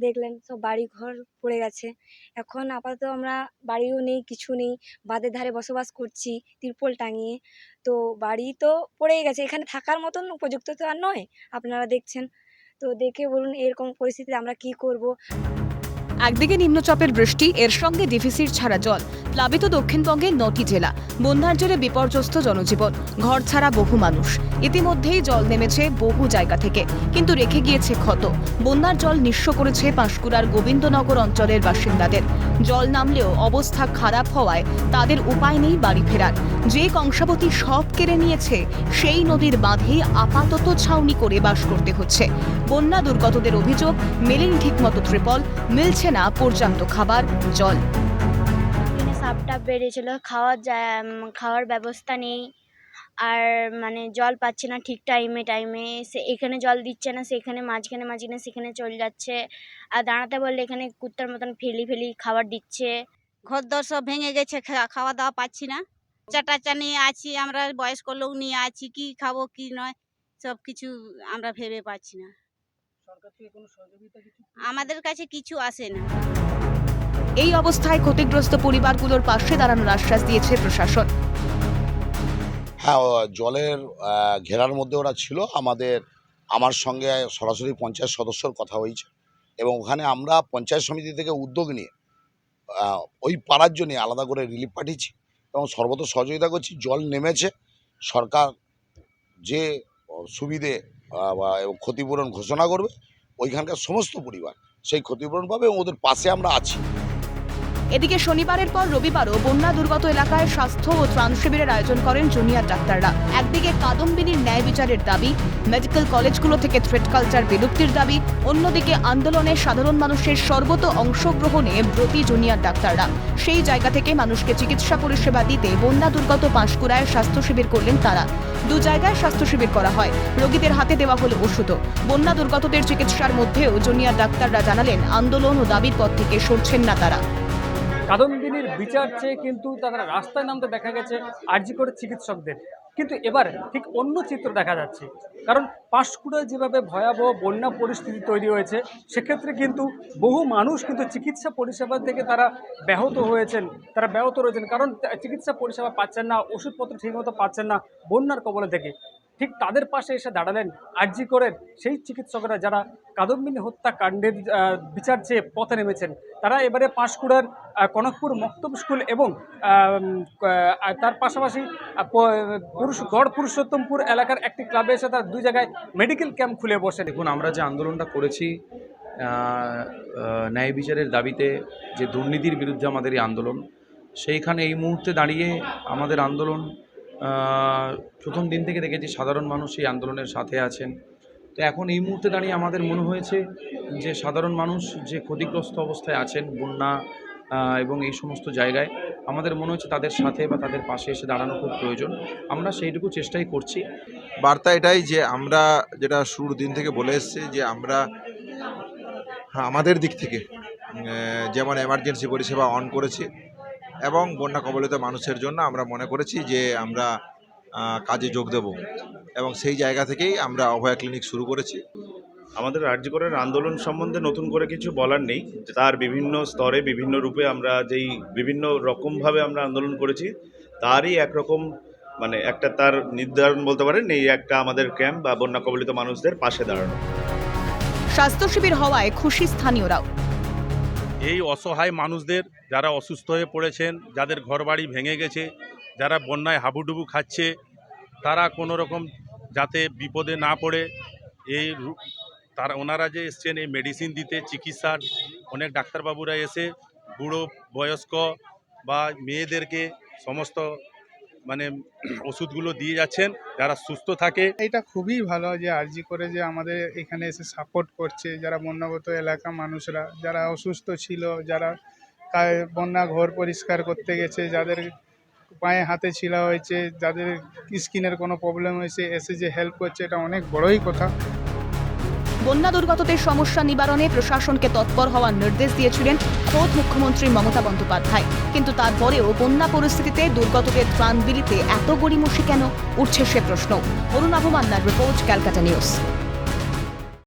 দেখলেন সব বাড়ি ঘর পড়ে গেছে। এখন আপাতত আমরা বাড়িও নেই, কিছু নেই, বাঁধের ধারে বসবাস করছি তিরপল টাঙিয়ে। তো বাড়ি তো পড়েই গেছে, এখানে থাকার মতন উপযুক্ত তো আর নয়, আপনারা দেখছেন। তো দেখে বলুন এরকম পরিস্থিতিতে আমরা কি করব। একদিকে নিম্নচাপের বৃষ্টি, এর সঙ্গে ডিভিসির ছাড়া জল, প্লাবিত দক্ষিণবঙ্গের 9টি জেলা, বন্যার জেরে বিপর্যস্ত জনজীবন, ঘর ছাড়া বহু মানুষ। ইতিমধ্যেই জল নেমেছে বহু জায়গা থেকে, কিন্তু রেখে গিয়েছে ক্ষত। বন্যার জল নিঃস্ব করেছে পাঁশকুড়ার গোবিন্দনগর অঞ্চলের বাসিন্দাদের। জল নামলেও অবস্থা খারাপ হওয়ায় তাদের উপায় নেই বাড়ি ফেরার। যে কংসাবতী সব কেড়ে নিয়েছে, সেই নদীর বাঁধেই আপাতত ছাউনি করে বাস করতে হচ্ছে। বন্যা দুর্গতদের অভিযোগ, মেলেনি ঠিকমতো ত্রিপল, মিলছে না পর্যাপ্ত খাবার, জল। এখানে সাপটাপ বেরিয়েছিল, খাওয়ার ব্যবস্থা নেই। আর জল পাচ্ছে না ঠিক টাইমে সে এখানে জল দিচ্ছে না, সেখানে মাঝখানে সেখানে চলে যাচ্ছে। আর দাঁড়াতে বললে এখানে কুত্তার মতন ফেলি খাবার দিচ্ছে। ঘরদোর সব ভেঙে গেছে, খাওয়া দাওয়া পাচ্ছি না। চাটা নিয়ে আছি, আমরা বয়স্ক লোক নিয়ে আছি, কি খাবো কি নয় সব কিছু আমরা ভেবে পাচ্ছি না। আমাদের কাছে কিছু আসে না। এই অবস্থায় ক্ষতিগ্রস্ত পরিবারগুলোর পাশে দাঁড়ানোর আশ্বাস দিয়েছে প্রশাসন। হ্যাঁ, জলের ঘেরার মধ্যে ওরা ছিল। আমার সঙ্গে সরাসরি পঞ্চায়েত সদস্যর কথা হয়েছে এবং ওখানে আমরা পঞ্চায়েত সমিতি থেকে উদ্যোগ নিয়ে ওই পাড়ার জন্য আলাদা করে রিলিফ পাঠিয়েছি এবং সর্বত সহযোগিতা করছি। জল নেমেছে, সরকার যে সুবিধে এবং ক্ষতিপূরণ ঘোষণা করবে, ওইখানকার সমস্ত পরিবার সেই ক্ষতিপূরণ পাবে এবং ওদের পাশে আমরা আছি। এদিকে শনিবারের পর রবিবারও বন্যা দুর্গত এলাকায় স্বাস্থ্য ও ত্রাণ শিবিরের আয়োজন করেন জুনিয়র ডাক্তাররা। একদিকে কাদম্বিনীর ন্যায় বিচারের দাবি, মেডিকেল কলেজগুলো থেকে থ্রেট কালচার বিলুপ্তির দাবি, অন্যদিকে আন্দোলনে সাধারণ মানুষের সর্বত অংশগ্রহণে ব্রতী জুনিয়র ডাক্তাররা। সেই জায়গা থেকে মানুষকে চিকিৎসা পরিষেবা দিতে বন্যা দুর্গত পাঁশকুড়ায় স্বাস্থ্য শিবির করলেন তারা। 2 জায়গায় স্বাস্থ্য শিবির করা হয়, রোগীদের হাতে দেওয়া হলো ওষুধও। বন্যা দুর্গতদের চিকিৎসার মধ্যেও জুনিয়র ডাক্তাররা জানালেন আন্দোলন ও দাবির পথ থেকে সরছেন না তারা। কাদম্বিনীর বিচার চেয়ে কিন্তু তারা রাস্তায় নামতে দেখা গেছে আরজি করে চিকিৎসকদের, কিন্তু এবার ঠিক অন্য চিত্র দেখা যাচ্ছে। কারণ পাঁশকুড়ায় যেভাবে ভয়াবহ বন্যা পরিস্থিতি তৈরি হয়েছে, সেক্ষেত্রে কিন্তু বহু মানুষ কিন্তু চিকিৎসা পরিষেবা থেকে তারা ব্যাহত রয়েছেন, কারণ চিকিৎসা পরিষেবা পাচ্ছেন না, ওষুধপত্র ঠিকমতো পাচ্ছেন না বন্যার কবলে থেকে। ঠিক তাদের পাশে এসে দাঁড়ালেন আরজি করেন সেই চিকিৎসকরা যারা কাদম্বিনী হত্যাকাণ্ডের বিচার চেয়ে পথে নেমেছেন। তারা এবারে পাঁশকুড়ার কনকপুর মক্তব স্কুল এবং তার পাশাপাশি গড় পুরুষোত্তমপুর এলাকার একটি ক্লাবে এসে তার 2 জায়গায় মেডিকেল ক্যাম্প খুলে বসে। দেখুন, আমরা যে আন্দোলনটা করেছি ন্যায় বিচারের দাবিতে, যে দুর্নীতির বিরুদ্ধে আমাদের এই আন্দোলন, সেইখানে এই মুহূর্তে দাঁড়িয়ে আমাদের আন্দোলন প্রথম দিন থেকে দেখেছি সাধারণ মানুষ এই আন্দোলনের সাথে আছেন। তো এখন এই মুহূর্তে দাঁড়িয়ে আমাদের মনে হয়েছে যে সাধারণ মানুষ যে ক্ষতিগ্রস্ত অবস্থায় আছেন বন্যা এবং এই সমস্ত জায়গায়, আমাদের মনে হচ্ছে তাদের সাথে বা তাদের পাশে এসে দাঁড়ানো খুব প্রয়োজন। আমরা সেইটুকু চেষ্টাই করছি। বার্তা এটাই যে আমরা যেটা শুরুর দিন থেকে বলে এসেছি যে আমরা আমাদের দিক থেকে যেমন এমার্জেন্সি পরিষেবা অন করেছি এবং বন্যা কবলিত মানুষের জন্য আমরা মনে করেছি যে আমরা কাজে যোগ দেব এবং সেই জায়গা থেকেই আমরা অভয়া ক্লিনিক শুরু করেছি। আমাদের আরজি করের আন্দোলন সম্বন্ধে নতুন করে কিছু বলার নেই। তার বিভিন্ন স্তরে বিভিন্ন রূপে আমরা যেই বিভিন্ন রকমভাবে আমরা আন্দোলন করেছি, তারই একরকম একটা তার নির্ধারণ বলতে পারেন, এই একটা আমাদের ক্যাম্প বা বন্যা কবলিত মানুষদের পাশে দাঁড়ানো। স্বাস্থ্য শিবির হওয়ায় খুশি স্থানীয়রাও। এই অসহায় মানুষদের যারা অসুস্থ হয়ে পড়েছেন, যাদের ঘরবাড়ি ভেঙে গেছে, যারা বন্যায় হাবুডুবু খাচ্ছে, তারা কোনো রকম যাতে বিপদে না পড়ে, ওনারা যে এসছেন এই মেডিসিন দিতে, চিকিৎসার অনেক ডাক্তারবাবুরা এসে বুড়ো বয়স্ক বা মেয়েদেরকে সমস্ত ওষুধগুলো দিয়ে যাচ্ছেন, যারা সুস্থ থাকে। এটা খুবই ভালো যে আরজি করে যে আমাদের এখানে এসে সাপোর্ট করছে, যারা বন্যাগত এলাকা মানুষরা, যারা অসুস্থ ছিল, যারা বন্যা ঘর পরিষ্কার করতে গেছে, যাদের পায়ে হাতে ছিলা হয়েছে, যাদের স্কিনের কোনো প্রবলেম হয়েছে, এসে যে হেল্প করছে, এটা অনেক বড়ই কথা। বন্যা দুর্গতদের সমস্যা নিবারণে প্রশাসনকে তৎপর হওয়ার নির্দেশ দিয়েছিলেন খোদ মুখ্যমন্ত্রী মমতা বন্দ্যোপাধ্যায়, কিন্তু তারপরেও বন্যা পরিস্থিতিতে দুর্গতদের ত্রাণ বিলিতে এত গড়িমসি কেন, উঠছে সে প্রশ্ন। অরুণাভ মান্নার রিপোর্ট, ক্যালকাটা নিউজ।